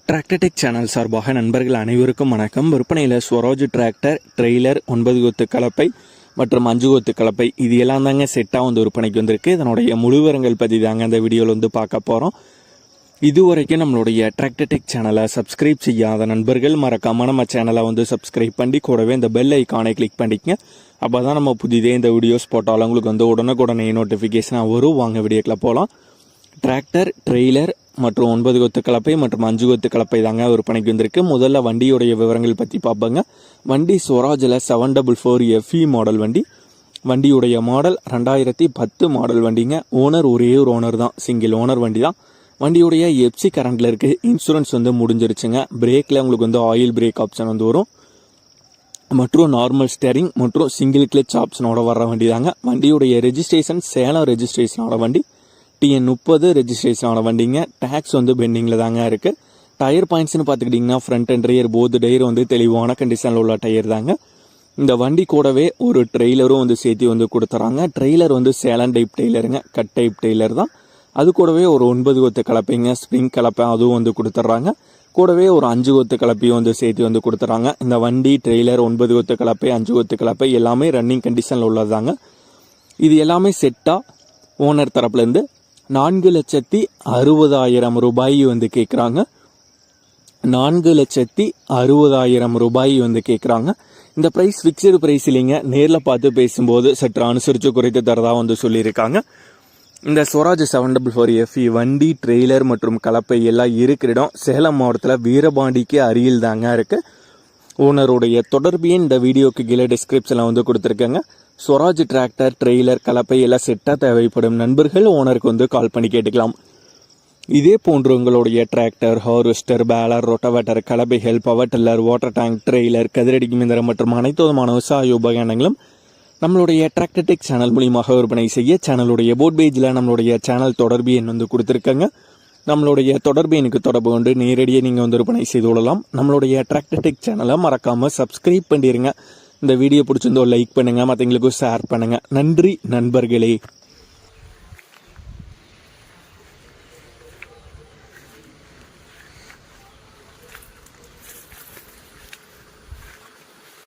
Tractor tech channel சார்பாக நண்பர்கள் அனைவருக்கும் வணக்கம். விற்பனையில் ஸ்வராஜ் டிராக்டர், ட்ரெய்லர், 9 கொத்து கலப்பை மற்றும் 5 கொத்து கலப்பை இது எல்லாம் தாங்க செட்டாக விற்பனைக்கு வந்திருக்கு. இதனுடைய முழு விவரங்கள் பற்றி தாங்க இந்த வீடியோவில் பார்க்க போகிறோம். இதுவரைக்கும் நம்மளுடைய டிராக்டர் டெக் சேனலை சப்ஸ்கிரைப் செய்யாத நண்பர்கள் மறக்காமல் நம்ம சேனலை சப்ஸ்கிரைப் பண்ணி கூடவே இந்த பெல் ஐக்கானை கிளிக் பண்ணிக்கங்க. அப்போ தான் நம்ம புதிதே இந்த வீடியோஸ் போட்டாலும் உங்களுக்கு உடனுக்குடனே நோட்டிஃபிகேஷனாக வரும். வாங்க வீடியோக்கில் போகலாம். டிராக்டர், ட்ரெய்லர் மற்றும் 9 கொத்து கலப்பை மற்றும் 5 கொத்து கலப்பை தாங்க விற்பனைக்கு வந்திருக்கு. முதல்ல வண்டியுடைய விவரங்கள் பற்றி பார்ப்பாங்க. வண்டி ஸ்வராஜில் 744 FE மாடல் வண்டி. வண்டியுடைய மாடல் 2010 மாடல் வண்டிங்க. ஓனர் ஒரே ஒரு ஓனர் தான், சிங்கிள் ஓனர் வண்டி தான். வண்டியுடைய FC கரண்டில் இருக்குது. இன்சூரன்ஸ் முடிஞ்சிருச்சுங்க. பிரேக்கில் உங்களுக்கு ஆயில் பிரேக் ஆப்ஷன் வரும் மற்றும் நார்மல் ஸ்டேரிங் மற்றும் சிங்கிள் கிளச் ஆப்ஷனோட வர்ற வண்டி தாங்க. வண்டியுடைய ரெஜிஸ்ட்ரேஷன் சேலம் ரெஜிஸ்ட்ரேஷனோட வண்டி. TN 30 ரெஜிஸ்ட்ரேஷனான வண்டிங்க. டேக்ஸ் பெண்டிங்கில் தாங்க இருக்குது. டயர் பாயிண்ட்ஸ்னு பார்த்துக்கிட்டிங்கன்னா front and rear both tyre தெளிவான கண்டிஷனில் உள்ள டயர் தாங்க. இந்த வண்டி கூடவே ஒரு ட்ரெய்லரும் சேர்த்து கொடுத்துறாங்க. ட்ரெய்லர் சேலம் டைப் டெய்லருங்க, கட் டைப் டெய்லர் தான். அது கூடவே ஒரு 9 கொத்து கலப்பைங்க, ஸ்ப்ரிங் கலப்பை அதுவும் கொடுத்துட்றாங்க. கூடவே ஒரு 5 கொத்து கலப்பையும் சேர்த்து கொடுத்துறாங்க. இந்த வண்டி, ட்ரெய்லர், 9 கொத்து கலப்பை, 5 கொத்து கலப்பை எல்லாமே ரன்னிங் கண்டிஷனில் உள்ளதாங்க. இது எல்லாமே செட்டாக ஓனர் தரப்புலேருந்து 4,60,000 ரூபாய் கேட்குறாங்க. 4,60,000 ரூபாய் கேட்குறாங்க. இந்த ப்ரைஸ் ஃபிக்ஸ்டு ப்ரைஸ் இல்லைங்க. நேரில் பார்த்து பேசும்போது சற்று அனுசரித்து குறைத்து தரதாக சொல்லியிருக்காங்க. இந்த ஸ்வராஜ் 744 FE வண்டி, ட்ரெய்லர் மற்றும் கலப்பை எல்லாம் இருக்கிற இடம் சேலம் மாவட்டத்தில் வீரபாண்டிக்கு அருகில் தாங்க இருக்குது. ஓனருடைய தொடர்பையும் இந்த வீடியோக்கு கீழே டிஸ்கிரிப்ஷனில் கொடுத்துருக்கேங்க. ஸ்வராஜ் டிராக்டர், ட்ரெய்லர், கலப்பை எல்லாம் செட்டாக தேவைப்படும் நண்பர்கள் ஓனருக்கு கால் பண்ணி கேட்டுக்கலாம். இதே போன்று உங்களுடைய டிராக்டர், ஹார்வெஸ்டர், பேலர், ரொட்டவேட்டர், கலப்பைகள், power tiller, water tank, trailer, கதிரடி மிந்திரம் மற்றும் அனைத்து விதமான விவசாய உபகரணங்களும் நம்மளுடைய டிராக்டர் டெக் சேனல் மூலியமாக விற்பனை செய்ய சேனலுடைய போட் பேஜில் நம்மளுடைய சேனல் தொடர்பு எண் கொடுத்துருக்கங்க. நம்மளுடைய தொடர்பு எனக்கு தொடர்பு கொண்டு நேரடியாக நீங்கள் விற்பனை செய்து கொள்ளலாம். நம்மளுடைய டிராக்டர் டெக் சேனலை மறக்காமல் சப்ஸ்கிரைப் பண்ணிடுங்க. இந்த வீடியோ பிடிச்சிருந்தோ லைக் பண்ணுங்கள், மற்றவங்களுக்கும் ஷேர் பண்ணுங்கள். நன்றி நண்பர்களே.